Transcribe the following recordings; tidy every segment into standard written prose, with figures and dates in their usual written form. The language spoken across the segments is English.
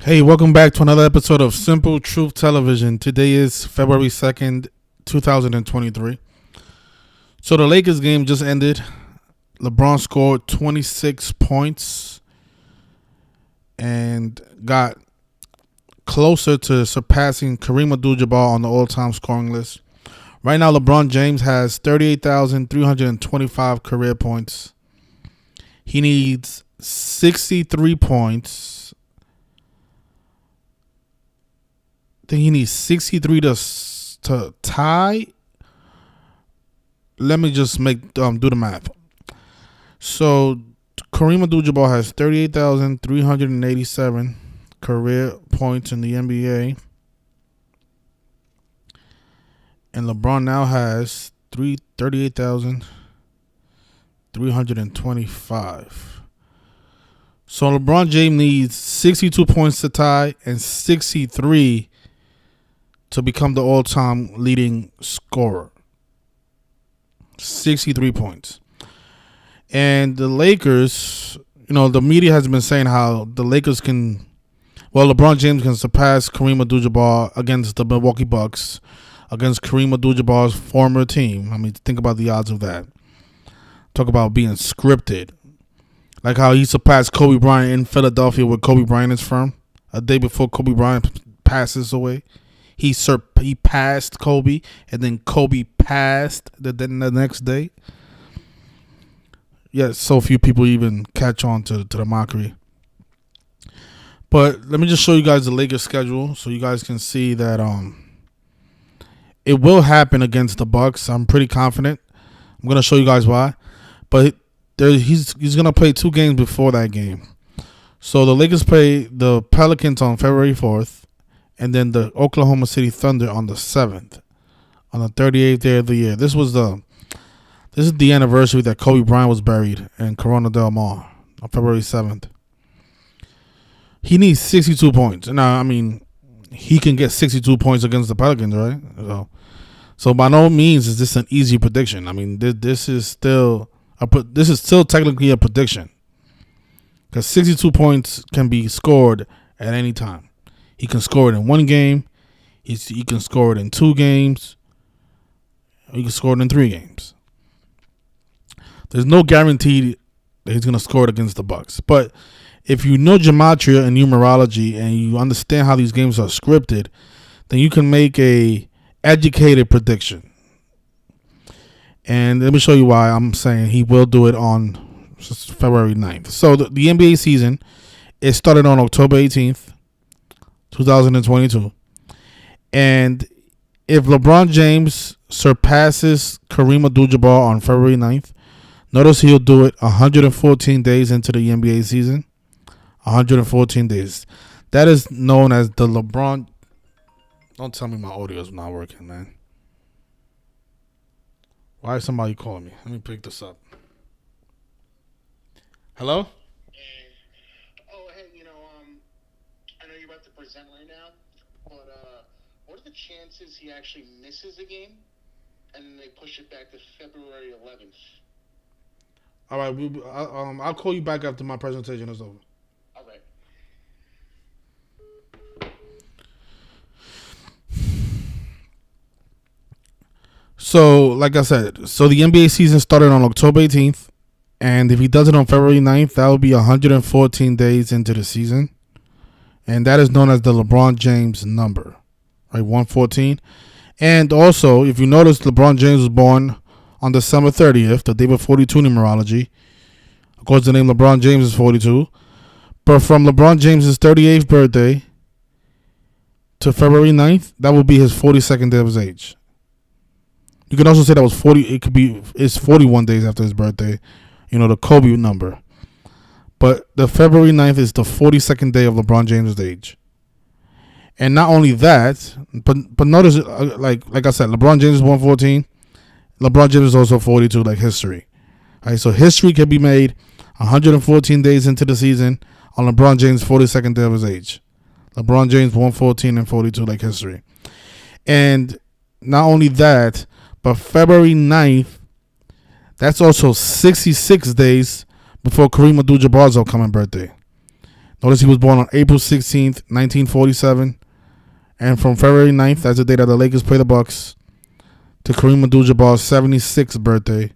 Hey, welcome back to another episode of Simple Truth Television. Today is February 2nd, 2023. So the Lakers game just ended. LeBron scored 26 points and got closer to surpassing Kareem Abdul-Jabbar on the all-time scoring list. Right now, LeBron James has 38,325 career points. He needs 63 points. I think he needs 63 to tie. Let me just do the math. So Kareem Abdul-Jabbar has 38,387 career points in the NBA. And LeBron now has 38,325. So LeBron James needs 62 points to tie and 63 to become the all-time leading scorer. 63 points. And the Lakers, the media has been saying how the Lakers LeBron James can surpass Kareem Abdul-Jabbar against the Milwaukee Bucks, against Kareem Abdul-Jabbar's former team. I mean, think about the odds of that. Talk about being scripted. Like how he surpassed Kobe Bryant in Philadelphia, where Kobe Bryant is from, a day before Kobe Bryant passes away. He passed Kobe, and then Kobe passed the next day. Yeah, so few people even catch on to the mockery. But let me just show you guys the Lakers schedule so you guys can see that it will happen against the Bucks. I'm pretty confident. I'm gonna show you guys why. But he's gonna play 2 games before that game. So the Lakers play the Pelicans on February 4th. And then the Oklahoma City Thunder on the 7th, on the 38th day of the year. This is the anniversary that Kobe Bryant was buried in Corona Del Mar on February 7th. He needs 62 points. Now, I mean, he can get 62 points against the Pelicans, right? So by no means is this an easy prediction. I mean, this is still technically a prediction, because 62 points can be scored at any time. He can score it in 1 game. He can score it in 2 games. He can score it in 3 games. There's no guarantee that he's going to score it against the Bucks. But if you know gematria and numerology and you understand how these games are scripted, then you can make a educated prediction. And let me show you why I'm saying he will do it on February 9th. So the NBA season, it started on October 18th. 2022. And if LeBron James surpasses Kareem Abdul-Jabbar on February 9th, notice he'll do it 114 days into the NBA season. 114 days. That is known as the LeBron. Don't tell me my audio is not working, man. Why is somebody calling me? Let me pick this up. Hello? Present right now, but what are the chances he actually misses a game and then they push it back to February 11th? All right, I'll call you back after my presentation is over. All right. So, like I said, the NBA season started on October 18th, and if he does it on February 9th, that will be 114 days into the season. And that is known as the LeBron James number, right? 114. And also, if you notice, LeBron James was born on December 30th, the day of 42 numerology. Of course, the name LeBron James is 42. But from LeBron James' 38th birthday to February 9th, that will be his 42nd day of his age. You can also say that was 40. It's 41 days after his birthday. The Kobe number. But the February 9th is the 42nd day of LeBron James' age. And not only that, but notice, like I said, LeBron James is 114. LeBron James is also 42, like history. All right, so history can be made 114 days into the season on LeBron James' 42nd day of his age. LeBron James 114 and 42, like history. And not only that, but February 9th, that's also 66 days before Kareem Abdul-Jabbar's upcoming birthday. Notice he was born on April 16th, 1947. And from February 9th, that's the day that the Lakers play the Bucks, to Kareem Abdul-Jabbar's 76th birthday,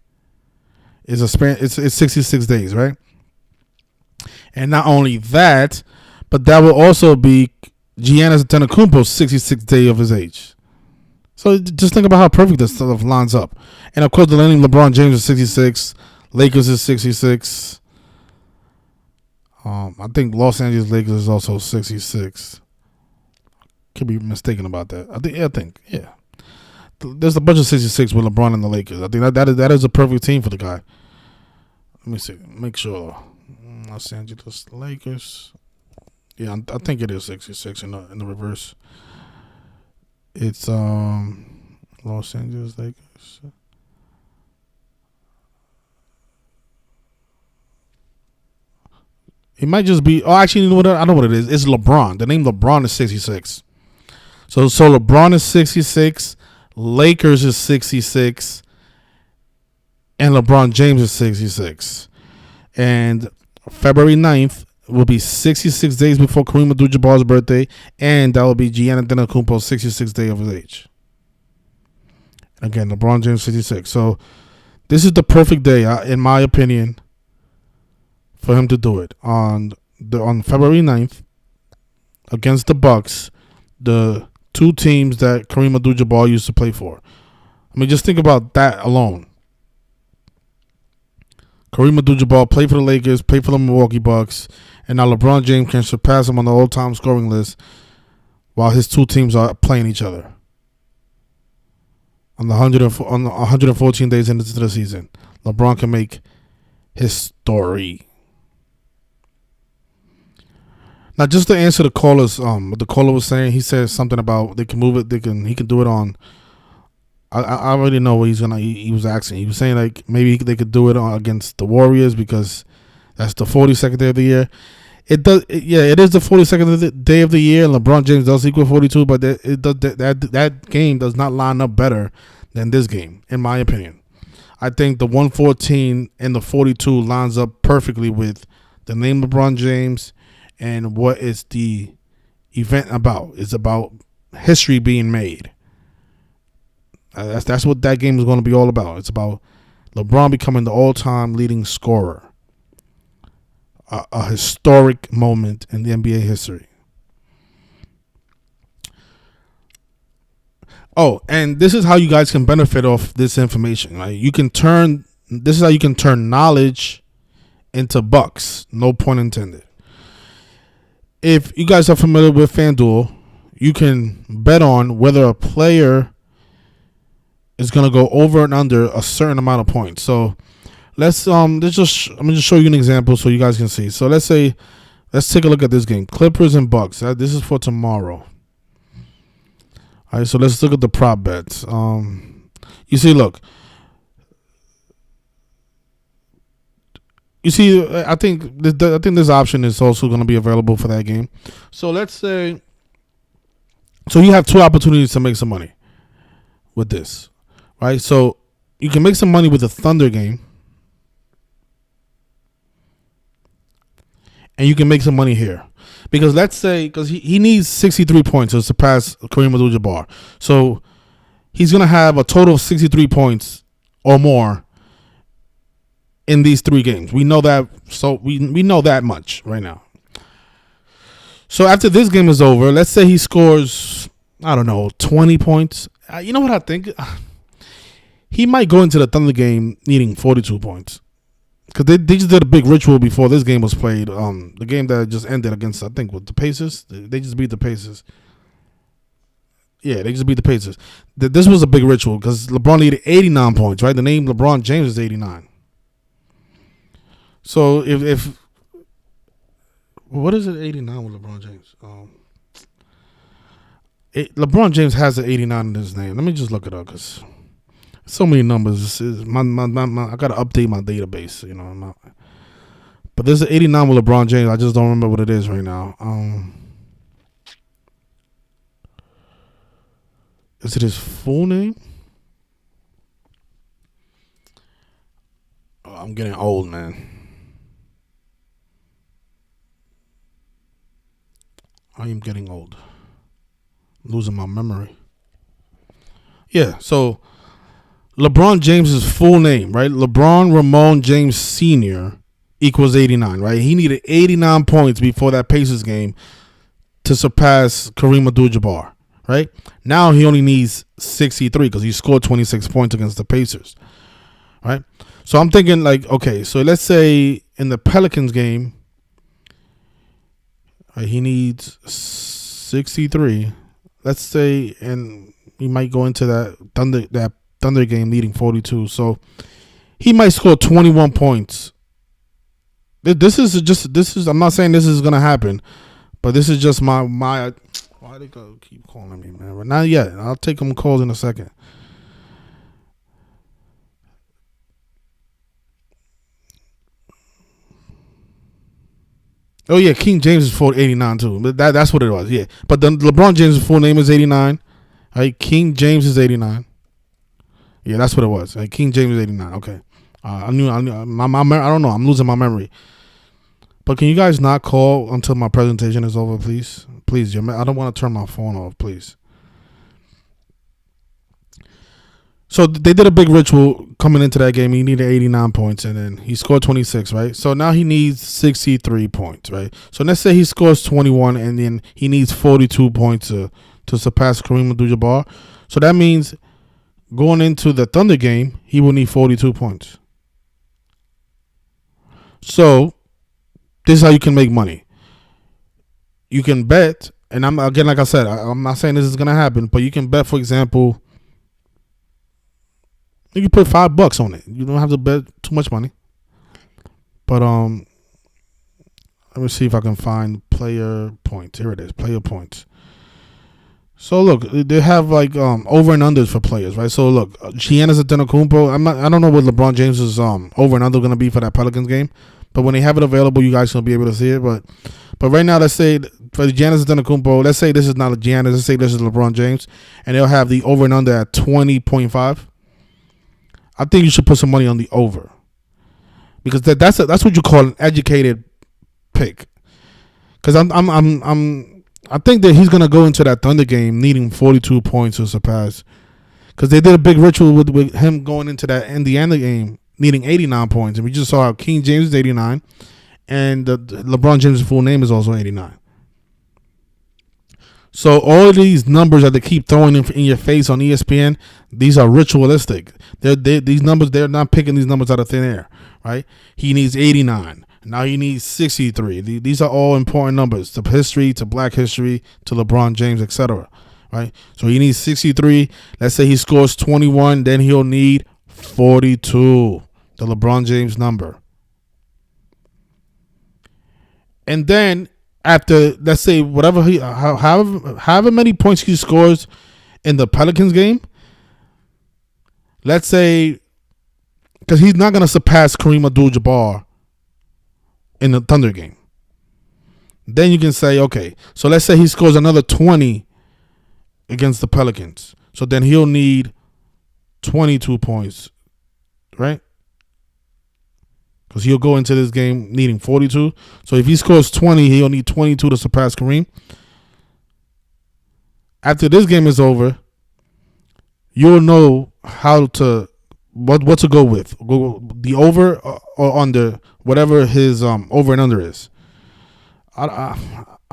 is it's 66 days, right? And not only that, but that will also be Giannis Antetokounmpo's 66th day of his age. So just think about how perfect this stuff lines up. And of course, the name LeBron James is 66, Lakers is 66. I think Los Angeles Lakers is also 66. Could be mistaken about that. I think. There's a bunch of 66 with LeBron and the Lakers. I think that is a perfect team for the guy. Let me see. Make sure. Los Angeles Lakers. Yeah, I think it is 66 in the reverse. It's Los Angeles Lakers. It might just be. Oh, actually, you know what? I know what it is. It's LeBron. The name LeBron is 66. So LeBron is 66. Lakers is 66. And LeBron James is 66. And February 9th will be 66 days before Kareem Abdul-Jabbar's birthday. And that will be Giannis Antetokounmpo's 66th day of his age. Again, LeBron James 66. So this is the perfect day, in my opinion, for him to do it. On February 9th, against the Bucks, the two teams that Kareem Abdul-Jabbar used to play for. I mean, just think about that alone. Kareem Abdul-Jabbar played for the Lakers, played for the Milwaukee Bucks, and now LeBron James can surpass him on the all-time scoring list while his two teams are playing each other on the 114 days into the season. LeBron can make history. Now, just to answer the callers, what the caller was saying, he said something about they can move it. He can do it on. I already know what he was asking. He was saying like maybe they could do it against the Warriors because that's the 42nd day of the year. It does. It is the 42nd day of the year, and LeBron James does equal 42. But that game does not line up better than this game, in my opinion. I think the 114 and the 42 lines up perfectly with the name LeBron James and what is the event about. It's about history being made. That's what that game is going to be all about. It's about LeBron becoming the all-time leading scorer. A historic moment in the NBA history. Oh, and this is how you guys can benefit off this information. Right? This is how you can turn knowledge into bucks. No pun intended. If you guys are familiar with FanDuel, you can bet on whether a player is going to go over and under a certain amount of points. So let's I'm gonna just show you an example so you guys can see. So let's take a look at this game, Clippers and Bucks. This is for tomorrow. All right, so let's look at the prop bets. You see, look. You see, I think this option is also going to be available for that game. So let's say, so you have two opportunities to make some money with this, right? So you can make some money with the Thunder game, and you can make some money here. Because let's say, because he needs 63 points to surpass Kareem Abdul-Jabbar. So he's going to have a total of 63 points or more in these three games. We know that, so we know that much right now. So after this game is over, let's say he scores, I don't know, 20 points. You know what I think? He might go into the Thunder game needing 42 points. Because they just did a big ritual before this game was played. The game that just ended against, I think, with the Pacers. They just beat the Pacers. Yeah, they just beat the Pacers. This was a big ritual because LeBron needed 89 points, right? The name LeBron James is 89. So if what is it, 89 with LeBron James? LeBron James has an 89 in his name. Let me just look it up because so many numbers. I got to update my database, you know. But there's an 89 with LeBron James. I just don't remember what it is right now. Is it his full name? Oh, I'm getting old, man. I am getting old. Losing my memory. Yeah, so LeBron James's full name, right? LeBron Ramon James Sr. equals 89, right? He needed 89 points before that Pacers game to surpass Kareem Abdul-Jabbar, right? Now he only needs 63 because he scored 26 points against the Pacers, right? So I'm thinking like, okay, so let's say in the Pelicans game, right, he needs 63. Let's say, and he might go into that Thunder game needing 42. So he might score 21 points. This is. I'm not saying this is gonna happen, but this is just my. Why they go keep calling me, man? But not yet. I'll take them calls in a second. Oh yeah, King James is full 89 too. But that's what it was. Yeah, but then LeBron James' full name is 89. Right, King James is 89. Yeah, that's what it was. Right, King James is 89. Okay, I knew. I don't know. I'm losing my memory. But can you guys not call until my presentation is over, please? Please, I don't want to turn my phone off, please. So they did a big ritual coming into that game. He needed 89 points, and then he scored 26, right? So now he needs 63 points, right? So let's say he scores 21, and then he needs 42 points to surpass Kareem Abdul-Jabbar. So that means going into the Thunder game, he will need 42 points. So this is how you can make money. You can bet, and I'm again, like I said, I'm not saying this is gonna happen, but you can bet, for example, you can put $5 on it. You don't have to bet too much money. But let me see if I can find player points. Here it is, player points. So look, they have like over and unders for players, right? So look, Giannis Antetokounmpo. I don't know what LeBron James's over and under going to be for that Pelicans game, but when they have it available, you guys will be able to see it. But right now, let's say for Giannis Antetokounmpo, let's say this is not a Giannis. Let's say this is LeBron James, and they'll have the over and under at 20.5. I think you should put some money on the over, because that's what you call an educated pick. Because I think that he's gonna go into that Thunder game needing 42 points to surpass. Because they did a big ritual with him going into that Indiana game needing 89 points, and we just saw how King James is 89, and LeBron James' full name is also 89. So all of these numbers that they keep throwing in your face on ESPN, these are ritualistic. These numbers, they're not picking these numbers out of thin air, right? He needs 89. Now he needs 63. These are all important numbers to history, to Black history, to LeBron James, etc. Right? So he needs 63. Let's say he scores 21, then he'll need 42, the LeBron James number. And then after, let's say, whatever however many points he scores in the Pelicans game, let's say, because he's not going to surpass Kareem Abdul-Jabbar in the Thunder game. Then you can say, okay, so let's say he scores another 20 against the Pelicans. So then he'll need 22 points, right? Because he'll go into this game needing 42. So if he scores 20, he'll need 22 to surpass Kareem. After this game is over, you'll know how to what to go with. Go the over or under, whatever his over and under is. I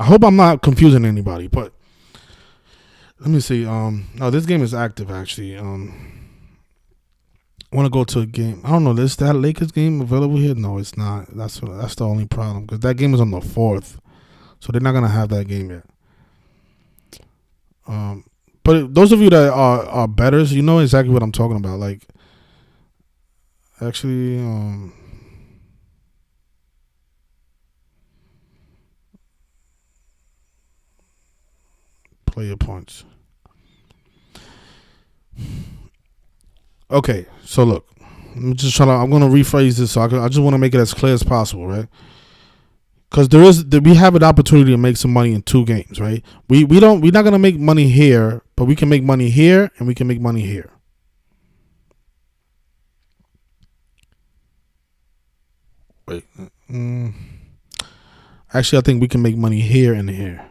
hope I'm not confusing anybody, but let me see. No, this game is active actually. I want to go to a game. I don't know. Is that Lakers game available here? No, it's not. That's the only problem, because that game is on the 4th, so they're not gonna have that game yet. But those of you that are bettors, you know exactly what I'm talking about. Like, actually, player points. Okay, so look, I'm gonna rephrase this, so I just want to make it as clear as possible, right? Because we have an opportunity to make some money in 2 games, right? We're not gonna make money here, but we can make money here and we can make money here. Wait, actually, I think we can make money here and here.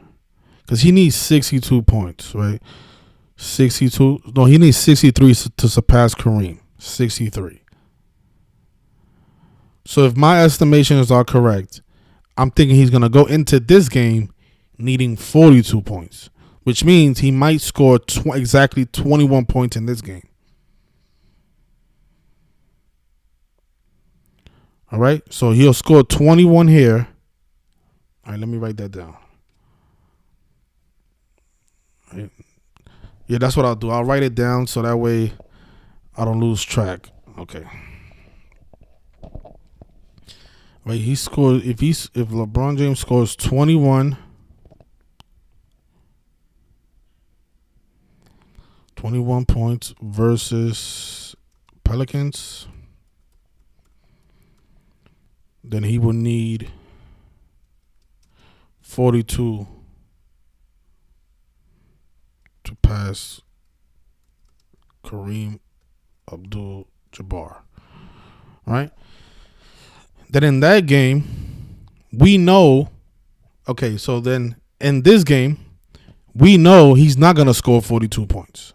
because he needs 62 points, right? 62. No, he needs 63 to surpass Kareem. 63. So if my estimations are correct, I'm thinking he's going to go into this game needing 42 points, which means he might score exactly 21 points in this game. All right, so he'll score 21 here. All right, let me write that down. All right. Yeah, that's what I'll do. I'll write it down so that way I don't lose track. Okay. Right, he scored if LeBron James scores 21 points versus Pelicans, then he will need 42 to pass Kareem Abdul-Jabbar. All right? Then in that game, we know, okay, so then in this game, we know he's not going to score 42 points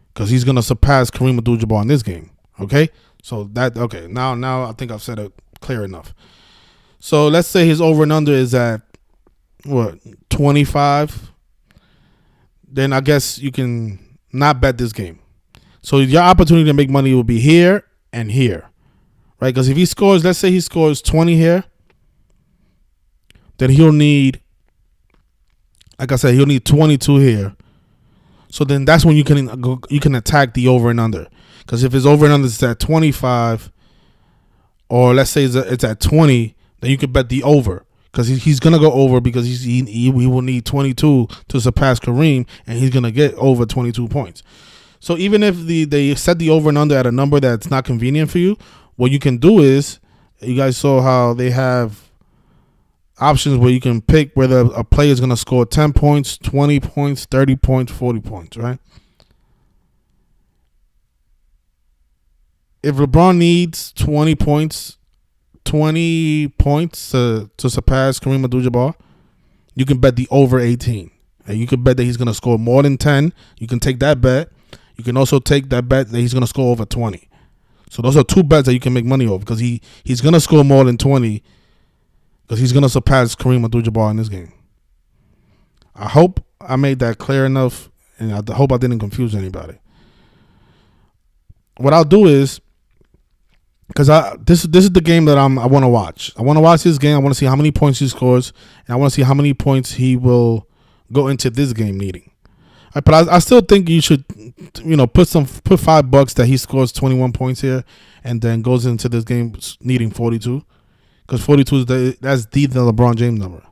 because he's going to surpass Kareem Abdul-Jabbar in this game, okay? So that, okay, now I think I've said it clear enough. So let's say his over and under is at, 25? Then I guess you can not bet this game. So your opportunity to make money will be here and here. Right, because if he scores, let's say he scores 20 here, then he'll need, like I said, he'll need 22 here. So then that's when you can attack the over and under. Because if his over and under is at 25, or let's say it's at 20, then you can bet the over. Because he's gonna go over because he will need 22 to surpass Kareem, and he's gonna get over 22 points. So even if they set the over and under at a number that's not convenient for you, what you can do is, you guys saw how they have options where you can pick whether a player is going to score 10 points, 20 points, 30 points, 40 points, right? If LeBron needs 20 points to surpass Kareem Abdul-Jabbar, you can bet the over 18. And you can bet that he's going to score more than 10. You can take that bet. You can also take that bet that he's going to score over 20. So those are two bets that you can make money off because he's going to score more than 20 because he's going to surpass Kareem Abdul-Jabbar in this game. I hope I made that clear enough, and I hope I didn't confuse anybody. What I'll do is, because this is the game that I want to watch. I want to watch this game. I want to see how many points he scores, and I want to see how many points he will go into this game needing. Right, but I still think you should, put $5 that he scores 21 points here, and then goes into this game needing 42, because 42 that's the LeBron James number.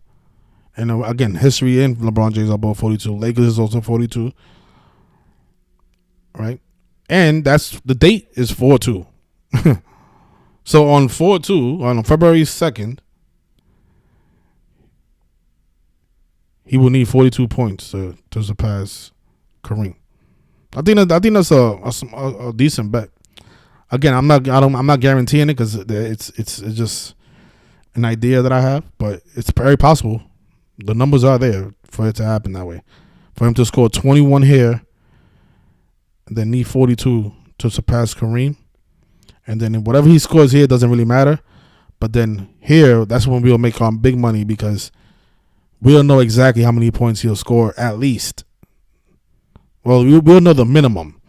And again, history and LeBron James are both 42. Lakers is also 42, right? And that's the date is 4/2. So on 4/2, on February 2nd, he will need 42 points to surpass Kareem. I think that's a decent bet. Again, I'm not guaranteeing it because it's just an idea that I have, but it's very possible. The numbers are there for it to happen that way. For him to score 21 here, and then need 42 to surpass Kareem, and then whatever he scores here doesn't really matter. But then here, that's when we'll make our big money because we'll know exactly how many points he'll score at least. Well, we'll know the minimum.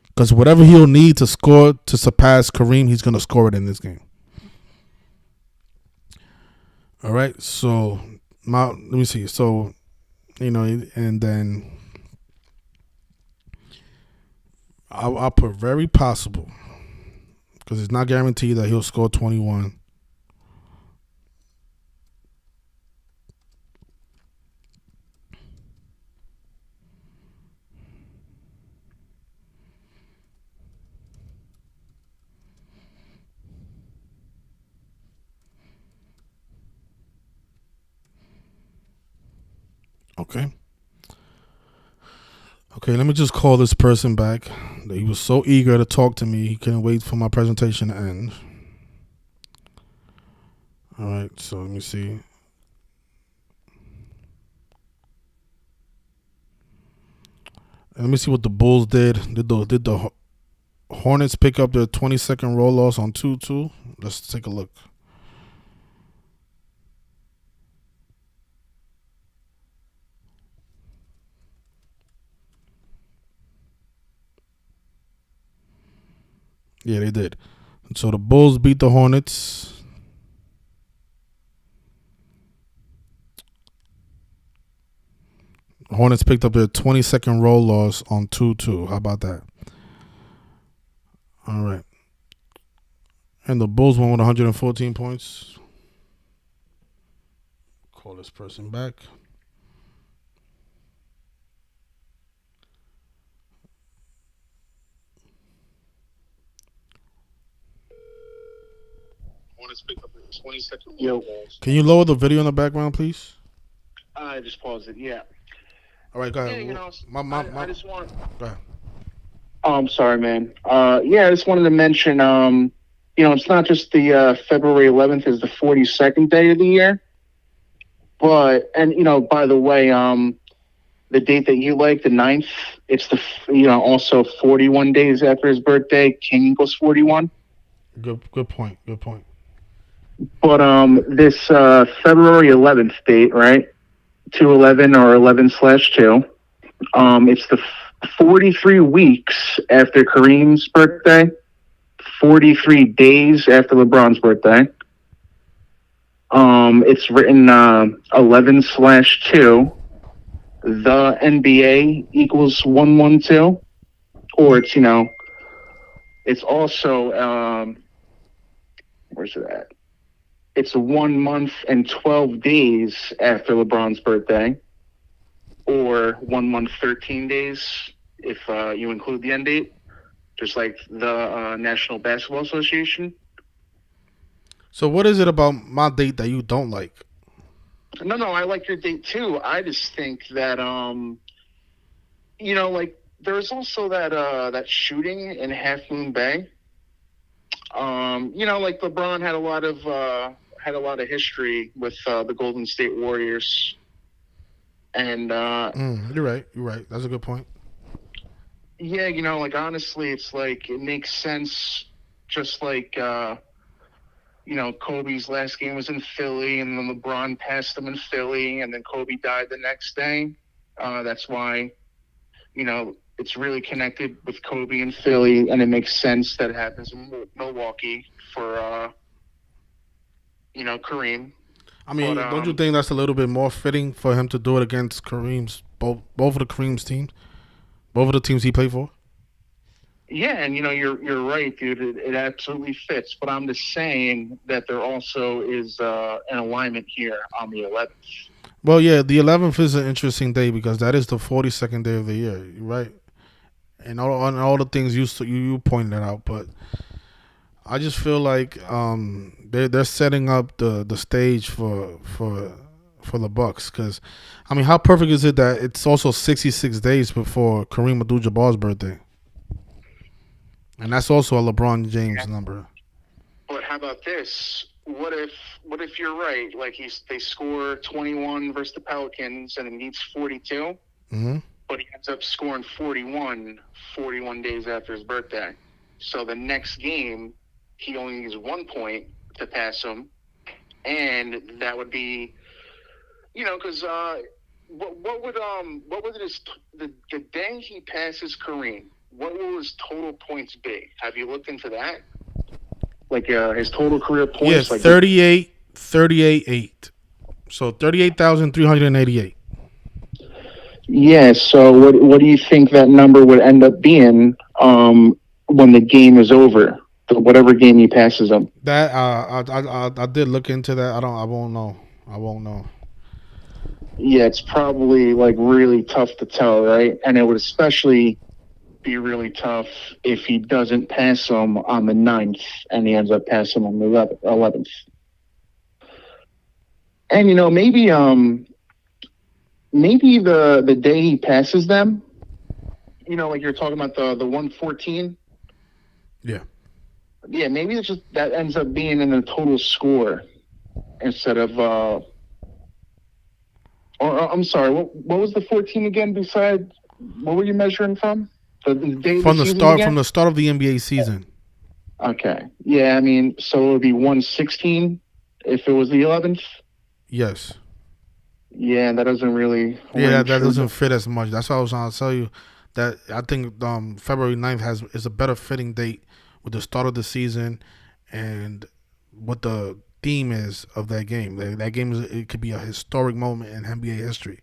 Because whatever he'll need to score to surpass Kareem, he's going to score it in this game. All right, so let me see. So, and then I'll put very possible because it's not guaranteed that he'll score 21. Okay, let me just call this person back. He was so eager to talk to me, he couldn't wait for my presentation to end. All right, so let me see. Let me see what the Bulls did. Did the Hornets pick up their 22nd roll loss on 2-2? Let's take a look. Yeah, they did. So the Bulls beat the Hornets. Hornets picked up their 22nd roll loss on 2-2. How about that? All right. And the Bulls won with 114 points. Call this person back. Yo, Can you lower the video in the background, please? I just paused it. Yeah. All right, go Yeah, ahead. you know, My I just want. go ahead. Oh, I'm sorry, man. Yeah, I just wanted to mention. It's not just the February 11th is the 42nd day of the year, but by the way, the date that you like, the 9th, it's also 41 days after his birthday. King equals 41. Good point. Good point. But this February 11th date, right? 211 or 11/2. It's the 43 weeks after Kareem's birthday, 43 days after LeBron's birthday. It's written 11/2. The NBA equals 112, or it's also where's it at? It's 1 month and 12 days after LeBron's birthday, or 1 month 13 days if you include the end date, just like the National Basketball Association. So what is it about my date that you don't like? No, I like your date too. I just think that like there's also that shooting in Half Moon Bay. Like LeBron had a lot of history with the Golden State Warriors, and You're right. You're right. That's a good point. yeah, like honestly, it's like it makes sense. Just like Kobe's last game was in Philly, and then LeBron passed him in Philly, and then Kobe died the next day. That's why, it's really connected with Kobe in Philly, and it makes sense that it happens in Milwaukee for, Kareem. I mean, But don't you think that's a little bit more fitting for him to do it against Kareem's both of the Kareem's teams, both of the teams he played for? yeah, and you're right, dude. It absolutely fits. But I'm just saying that there also is an alignment here on the 11th. Well, yeah, the 11th is an interesting day because that is the 42nd day of the year, right? And all the things you pointed out, but I just feel like they're setting up the stage for the Bucks because I mean, how perfect is it that it's also 66 days before Kareem Abdul-Jabbar's birthday, and that's also a LeBron James number. But how about this? What if you're right? Like they score 21 versus the Pelicans and it needs 42, but he ends up scoring 41 days after his birthday. So the next game, he only needs 1 point to pass him, and that would be, because what would the day he passes Kareem, what will his total points be? Have you looked into that? Like his total career points? Yes, like 38-8. So 38,388. Yeah. So what do you think that number would end up being when the game is over? Whatever game he passes him. That I did look into that. I won't know. Yeah, it's probably like really tough to tell, right? And it would especially be really tough if he doesn't pass him on the 9th and he ends up passing on the 11th. And maybe the day he passes them, like you're talking about the 114. Yeah. Yeah, maybe it's just that ends up being in the total score instead of or I'm sorry, what was the 14 again besides What were you measuring from? The day of the from the season start began? from the start of the NBA season. Okay. Yeah, I mean, so it would be 116 if it was the 11th. Yes. Yeah, that doesn't really Yeah, ring that true. doesn't fit as much. That's what I was trying to tell you. That I think February 9th is a better fitting date with the start of the season and what the theme is of that game. That game it could be a historic moment in NBA history.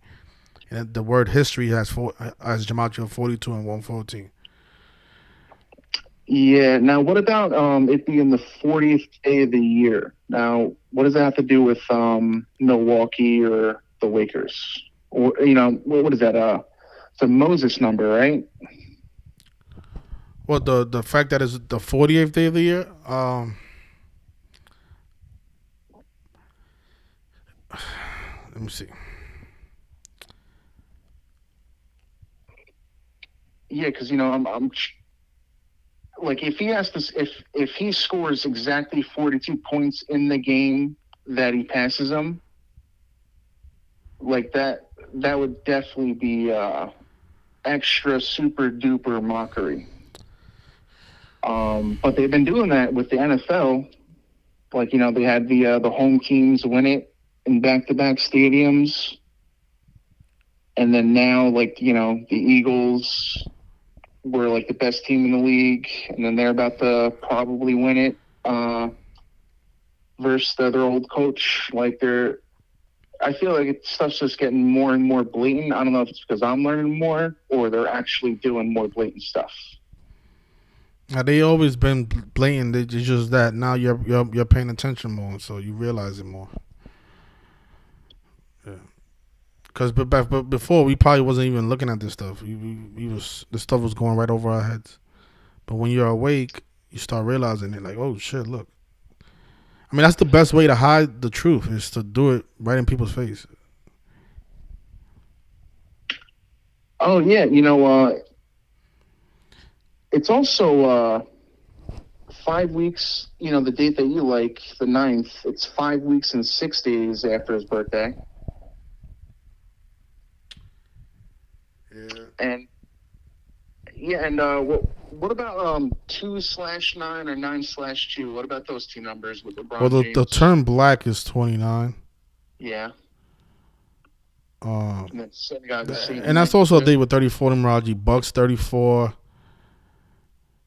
And the word history has gematria 42 and 114. Yeah. Now, what about it being the 40th day of the year? Now, what does that have to do with Milwaukee or the Lakers? Or what is that? It's a Moses number, right? Well, the fact that it's the 48th day of the year. Let me see. Yeah, because I'm like if he has to if he scores exactly 42 points in the game that he passes him, like that would definitely be extra super duper mockery. But they've been doing that with the NFL. Like they had the home teams win it in back to back stadiums, and then now like the Eagles were like the best team in the league, and then they're about to probably win it versus their old coach. Like I feel like stuff's just getting more and more blatant. I don't know if it's because I'm learning more or they're actually doing more blatant stuff. They always been blatant. It's just that now you're paying attention more, so you realize it more. Yeah. Because but before we probably wasn't even looking at this stuff. We was this stuff was going right over our heads. But when you're awake, you start realizing it. Like, oh shit, look. I mean, that's the best way to hide the truth is to do it right in people's face. Oh yeah, it's also 5 weeks. The date that you like, the 9th. It's 5 weeks and 6 days after his birthday. Yeah. And yeah, and what about 2/9 or 9/2? What about those two numbers with Well, LeBron the James? term black is 29. Yeah, Um, and then Sen got and Satan that's also a 92. date with 34 numerology. Bucks 34.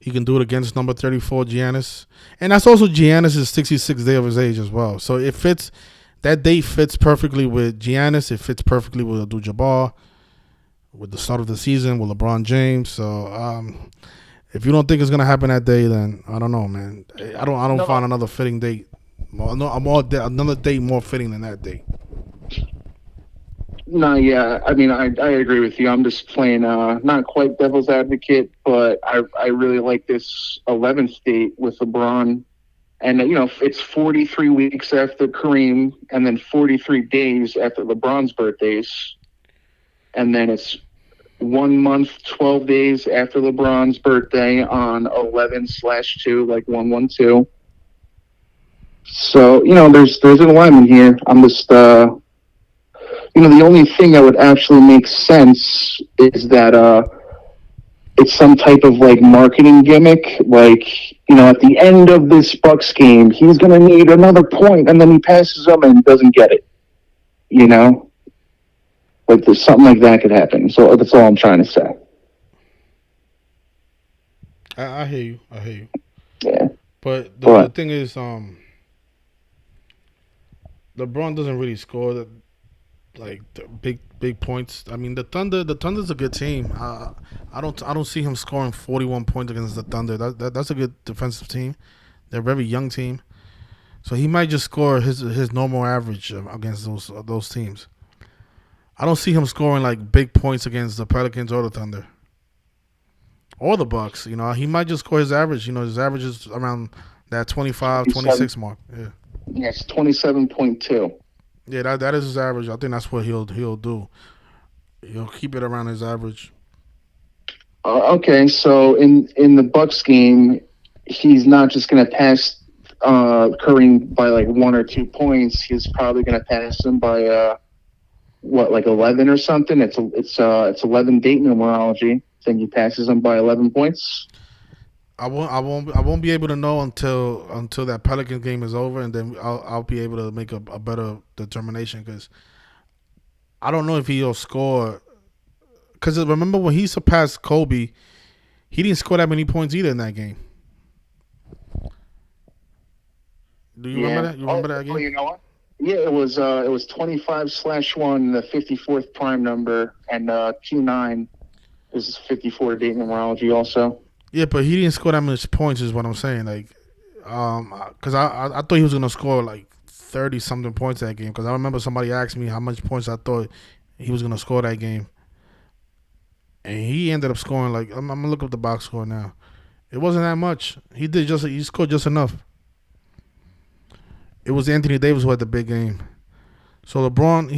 He can do it against number 34, Giannis. And that's also Giannis' 66th day of his age as well. So it fits, that date fits perfectly with Giannis. It fits perfectly with Abdul-Jabbar, with the start of the season, with LeBron James. So if you don't think it's going to happen that day, then I don't know, man. I don't find No, another fitting date. Another date more fitting than that date. no, yeah. I mean, I agree with you. I'm just playing not quite devil's advocate, but I really like this 11th date with LeBron. And it's 43 weeks after Kareem, and then 43 days after LeBron's birthdays, and then it's 1 month, 12 days after LeBron's birthday on 11/2, like 112. So there's an alignment here. I'm just the only thing that would actually make sense is that it's some type of like marketing gimmick. Like at the end of this Bucks game, he's gonna need another point, and then he passes him and doesn't get it. You know, like there's something like that could happen. So that's all I'm trying to say. I hear you. I hear you. Yeah, But the but thing is, LeBron doesn't really score like the big points. I mean, the Thunder's a good team. I don't see him scoring 41 points against the Thunder. That's a good defensive team. They're a very young team, so he might just score his normal average against those teams. I don't see him scoring like big points against the Pelicans or the Thunder or the Bucks. He might just score his average. His average is around that 25, 27. 26 mark. Yeah. Yes, 27.2. Yeah, that is his average. I think that's what he'll do. He'll keep it around his average. Okay, so in the Bucks game, he's not just going to pass Kareem by like 1 or 2 points. He's probably going to pass him by what, like 11 or something. It's 11 date numerology. Then he passes them by 11 points. I won't be able to know until that Pelicans game is over, and then I'll be able to make a better determination because I don't know if he'll score. Because remember when he surpassed Kobe, he didn't score that many points either in that game. Do you remember that? You remember that game? You know what? Yeah, it was 25/1, the 54th prime number, and 29 is 54 date numerology also. Yeah, but he didn't score that much points, is what I'm saying. Like, because I thought he was gonna score like 30 something points that game. Because I remember somebody asked me how much points I thought he was gonna score that game, and he ended up scoring like I'm gonna look up the box score now. It wasn't that much. He scored just enough. It was Anthony Davis who had the big game. So LeBron,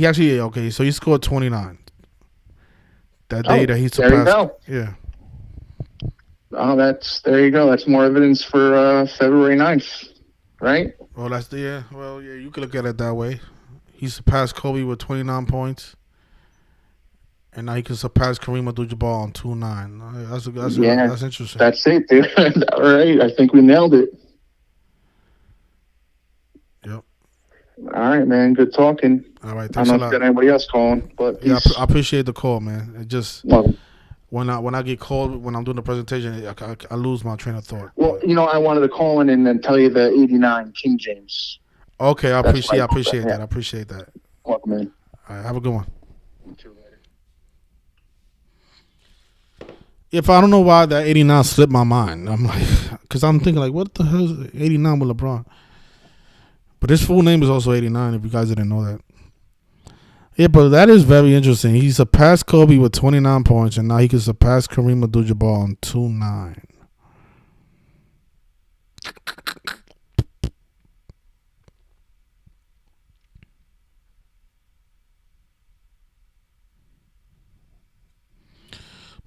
so he scored 29 that day that he surpassed. There you go. Yeah. Oh, there you go. That's more evidence for February 9th, right? Well, you could look at it that way. He surpassed Kobe with 29 points, and now he can surpass Kareem Abdul-Jabbar on 2-9. That's interesting. That's it, dude. All right, I think we nailed it. Yep. All right, man. Good talking. All right, thanks a lot. I don't know if you got anybody else calling, but yeah, I appreciate the call, man. It just when I get called when I'm doing the presentation, I lose my train of thought. Well, I wanted to call in and then tell you the '89 King James. Okay, I appreciate that. I appreciate that. Welcome, man. All right, have a good one. You too, later. If I don't know why that '89 slipped my mind, I'm like, because I'm thinking like, what the hell is '89 with LeBron? But his full name is also 89, if you guys didn't know that. Yeah, but that is very interesting. He surpassed Kobe with 29 points, and now he can surpass Kareem Abdul-Jabbar on 2-9.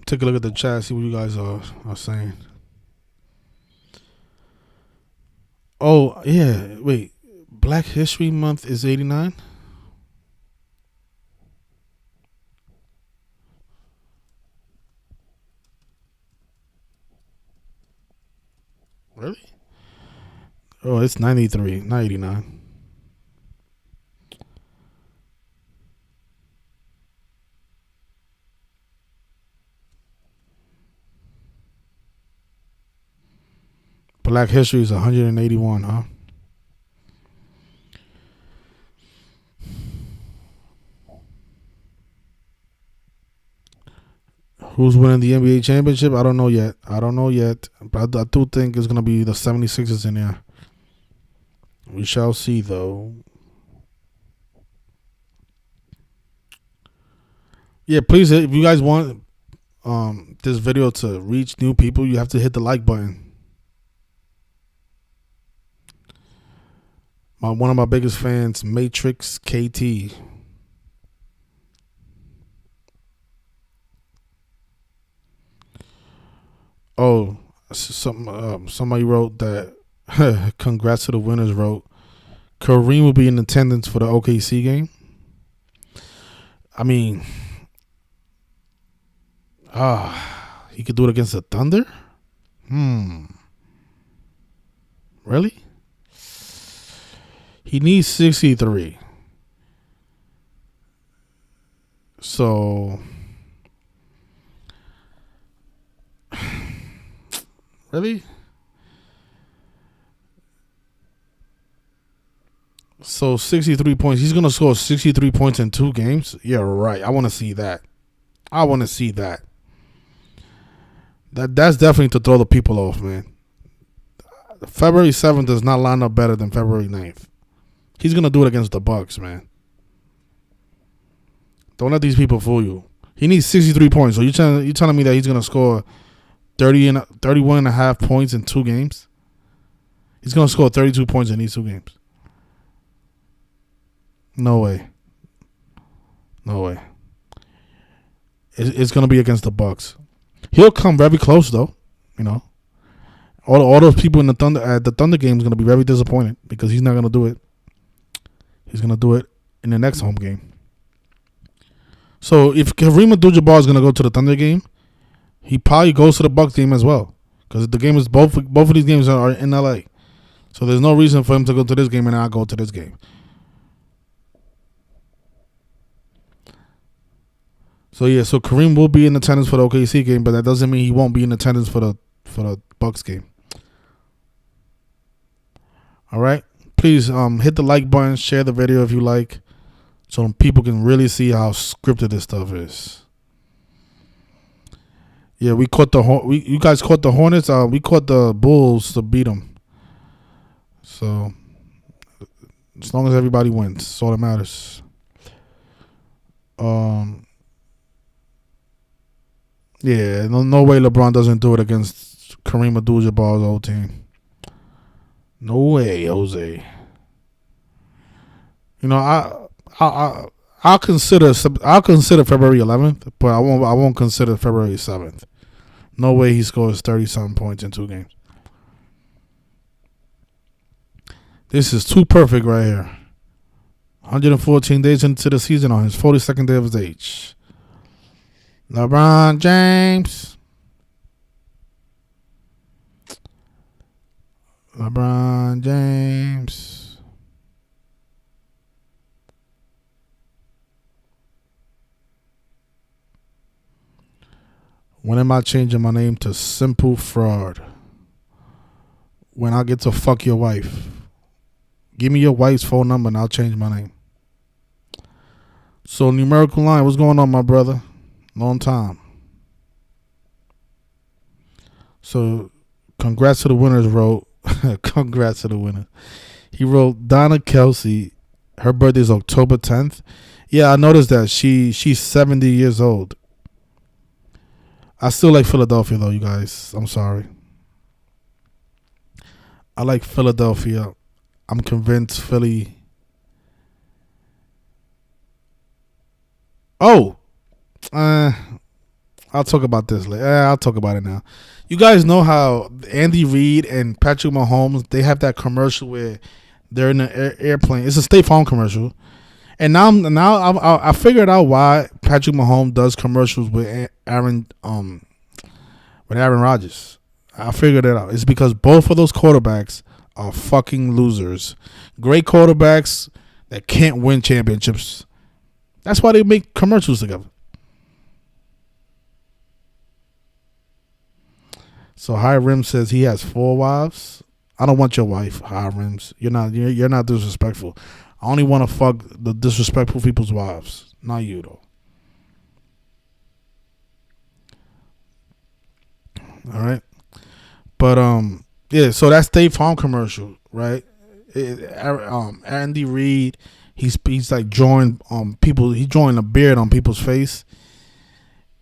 Take a look at the chat, see what you guys are saying. Oh, yeah, wait. Black History Month is 89? Really? Oh, it's 93, not 89. Black History is 181, huh? Who's winning the NBA championship? I don't know yet. But I do think it's going to be the 76ers in there. We shall see, though. Yeah, please, if you guys want this video to reach new people, you have to hit the like button. One of my biggest fans, Matrix KT. Oh, somebody wrote that. Congrats to the winners. Wrote Kareem will be in attendance for the OKC game. I mean, he could do it against the Thunder. Really? He needs 63. So. Really? So 63 points. He's going to score 63 points in 2 games? Yeah, right. I want to see that. That's definitely to throw the people off, man. February 7th does not line up better than February 9th. He's going to do it against the Bucks, man. Don't let these people fool you. He needs 63 points. So you're telling me that he's going to score 31 and a half points in 2 games? He's going to score 32 points in these 2 games. No way. It's going to be against the Bucks. He'll come very close, though. All those people in the Thunder game is going to be very disappointed because he's not going to do it. He's going to do it in the next home game. So if Kareem Abdul-Jabbar is gonna go to the Thunder game, he probably goes to the Bucks game as well, because the game is both of these games are in LA. So there's no reason for him to go to this game and not go to this game. So yeah, so Kareem will be in attendance for the OKC game, but that doesn't mean he won't be in attendance for the Bucks game. All right, please hit the like button, share the video if you like, so people can really see how scripted this stuff is. Yeah, you guys caught the Hornets. We caught the Bulls to beat them. So as long as everybody wins, that's all that matters. Yeah, no way LeBron doesn't do it against Kareem Abdul-Jabbar's old team. No way, Jose. You know, I'll consider February 11th, but I won't consider February 7th. No way he scores 30-something points in 2 games. This is too perfect right here. 114 days into the season on his 42nd day of his age. LeBron James. LeBron James. When am I changing my name to Simple Fraud? When I get to fuck your wife. Give me your wife's phone number and I'll change my name. So numerical line, what's going on, my brother? Long time. So congrats to the winners wrote. Congrats to the winner. He wrote Donna Kelsey. Her birthday is October 10th. Yeah, I noticed that. She's 70 years old. I still like Philadelphia though, you guys. I'm sorry. I like Philadelphia. I'm convinced Philly. Oh, I'll talk about this later. I'll talk about it now. You guys know how Andy Reid and Patrick Mahomes, they have that commercial where they're in an airplane. It's a State Farm commercial. And now I figured out why Patrick Mahomes does commercials with Aaron Rodgers. I figured it out. It's because both of those quarterbacks are fucking losers. Great quarterbacks that can't win championships. That's why they make commercials together. So High Rim says he has 4 wives. I don't want your wife, High Rims. You're not disrespectful. I only want to fuck the disrespectful people's wives. Not you though. All right. But yeah, so that State Farm commercial, right? Andy Reid, he's like drawing people. He's drawing a beard on people's face.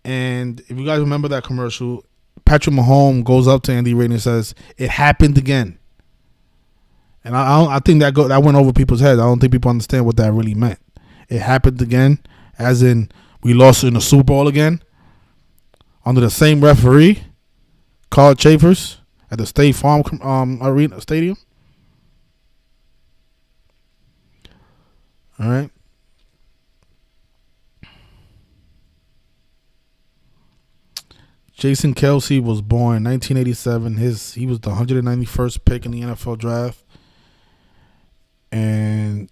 And if you guys remember that commercial, Patrick Mahomes goes up to Andy Reid and says, "It happened again." And I think that went over people's heads. I don't think people understand what that really meant. It happened again, as in we lost in the Super Bowl again, under the same referee, Carl Chafers, at the State Farm Arena Stadium. All right. Jason Kelsey was born in 1987. He was the 191st pick in the NFL draft. And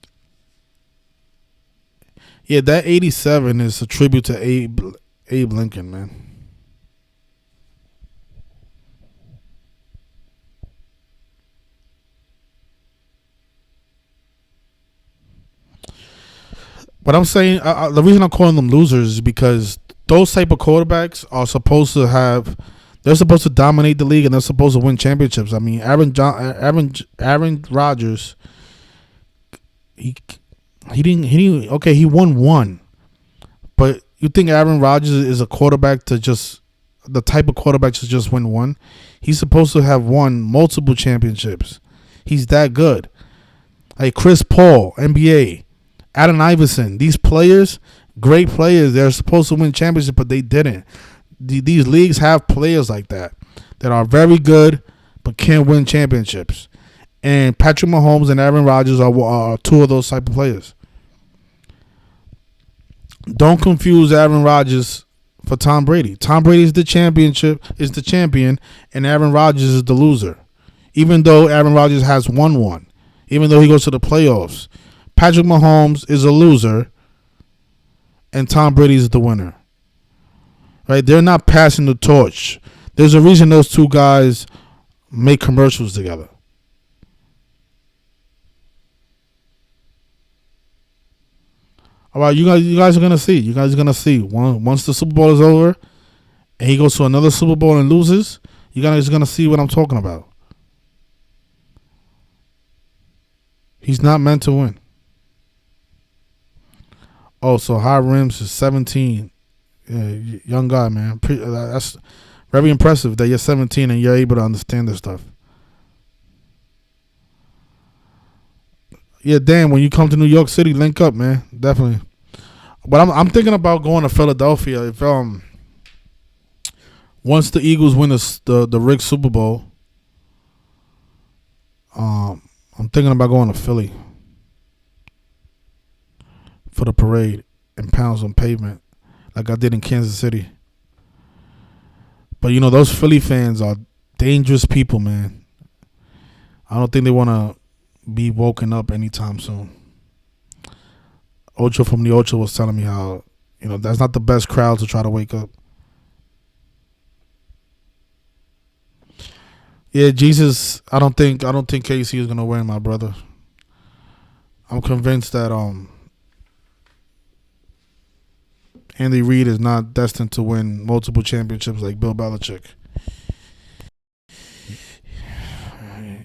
yeah, that 87 is a tribute to Abe Lincoln, man. But I'm saying the reason I'm calling them losers is because those type of quarterbacks are supposed to dominate the league and they're supposed to win championships. I mean, Aaron Rodgers, he didn't. Okay, he won 1, but you think Aaron Rodgers is a quarterback to just the type of quarterback to just win 1? He's supposed to have won multiple championships. He's that good. Like Chris Paul, NBA, Allen Iverson, these players, great players. They're supposed to win championships, but they didn't. These leagues have players like that are very good but can't win championships. And Patrick Mahomes and Aaron Rodgers are 2 of those type of players. Don't confuse Aaron Rodgers for Tom Brady. Tom Brady is the champion, and Aaron Rodgers is the loser. Even though Aaron Rodgers has won one, even though he goes to the playoffs, Patrick Mahomes is a loser, and Tom Brady is the winner. Right? They're not passing the torch. There's a reason those two guys make commercials together. All right, you guys are gonna see. You guys are gonna see. Once the Super Bowl is over, and he goes to another Super Bowl and loses, you guys are gonna see what I'm talking about. He's not meant to win. Oh, so high rims is 17. Yeah, young guy, man. That's very impressive that you're 17 and you're able to understand this stuff. Yeah, damn. When you come to New York City, link up, man. Definitely. But I'm thinking about going to Philadelphia. If once the Eagles win the rigged Super Bowl, I'm thinking about going to Philly for the parade and pounds on pavement, like I did in Kansas City. But you know, those Philly fans are dangerous people, man. I don't think they want to be woken up anytime soon. Ocho from the Ocho was telling me how, you know, that's not the best crowd to try to wake up. Yeah, Jesus, I don't think KC is gonna win, my brother. I'm convinced that Andy Reid is not destined to win multiple championships like Bill Belichick.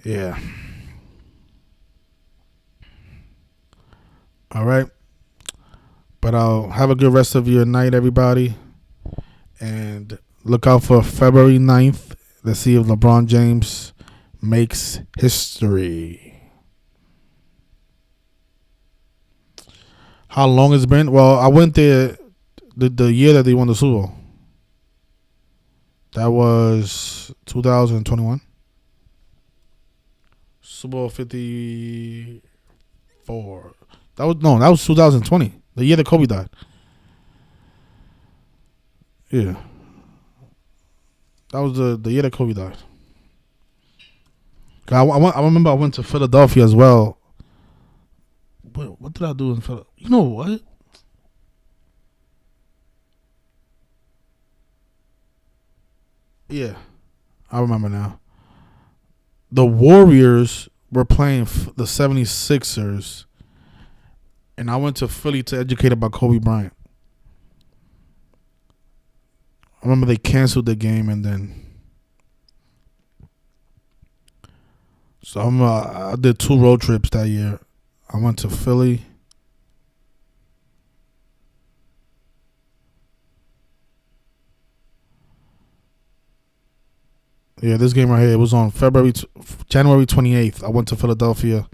Yeah. All right. But I'll have a good rest of your night, everybody. And look out for February 9th. Let's see if LeBron James makes history. How long it's been? Well, I went there the year that they won the Super Bowl. That was 2021. Super Bowl 54. That was 2020. The year that Kobe died. Yeah. That was the year that Kobe died. I remember I went to Philadelphia as well. What did I do in Philadelphia? You know what? Yeah. I remember now. The Warriors were playing the 76ers, and I went to Philly to educate about Kobe Bryant. I remember they canceled the game, and then so I did 2 road trips that year. I went to Philly. Yeah, this game right here, it was on January 28th. I went to Philadelphia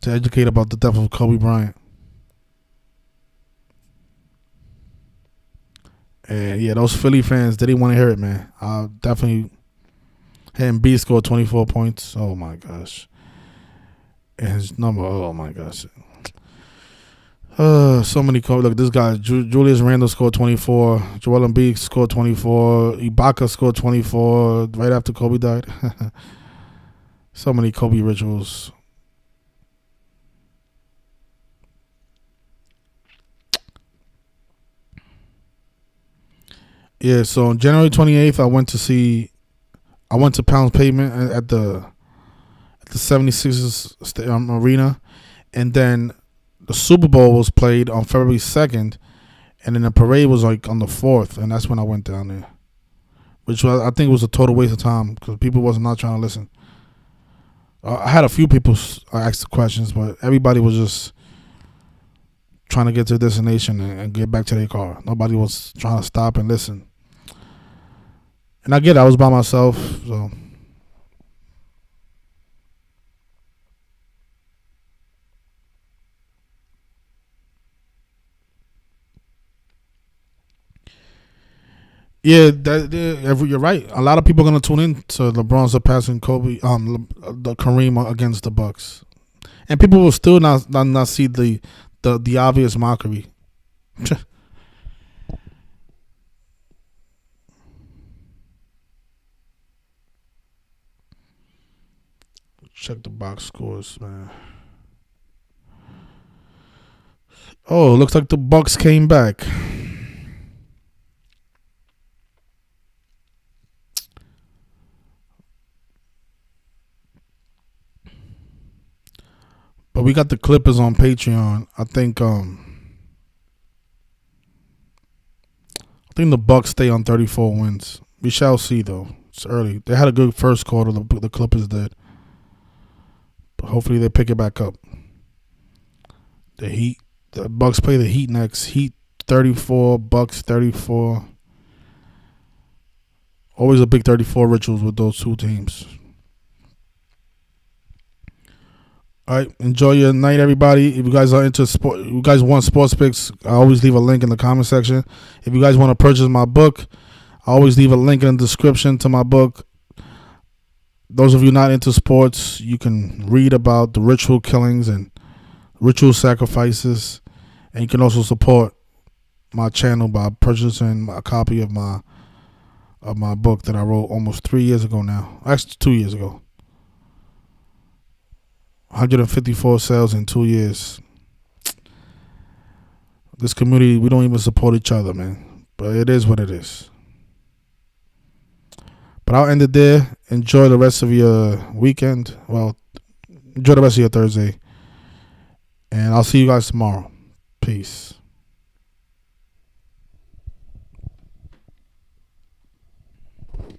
to educate about the death of Kobe Bryant. And yeah, those Philly fans, they didn't want to hear it, man. Definitely had B scored 24 points. Oh my gosh. And his number, oh my gosh. So many Kobe. Look, this guy, Julius Randle scored 24. Joel Embiid scored 24. Ibaka scored 24 right after Kobe died. So many Kobe rituals. Yeah, so on January 28th, I went to Pounds Pavement at the 76ers arena, and then the Super Bowl was played on February 2nd, and then the parade was like on the 4th, and that's when I went down there, which I think was a total waste of time because people was not trying to listen. I had a few people ask the questions, but everybody was just trying to get to their destination and get back to their car. Nobody was trying to stop and listen. And I get it, I was by myself, so. Yeah, you're right. A lot of people are gonna tune in to LeBron surpassing Kobe, the Kareem against the Bucks, and people will still not see the obvious mockery. Check the box scores, man. Oh, looks like the Bucks came back. But we got the Clippers on Patreon. I think the Bucks stay on 34 wins. We shall see though. It's early. They had a good first quarter. The Clippers did. But hopefully they pick it back up. The Bucks play the Heat next. Heat 34, Bucks 34. Always a big 34 rituals with those two teams. All right, enjoy your night, everybody. If you guys are into sport, you guys want sports picks, I always leave a link in the comment section. If you guys want to purchase my book, I always leave a link in the description to my book. Those of you not into sports, you can read about the ritual killings and ritual sacrifices, and you can also support my channel by purchasing a copy of my book that I wrote almost 3 years ago now. Actually, 2 years ago. 154 sales in 2 years. This community, we don't even support each other, man. But it is what it is. But I'll end it there. Enjoy the rest of your weekend. Well, enjoy the rest of your Thursday. And I'll see you guys tomorrow. Peace.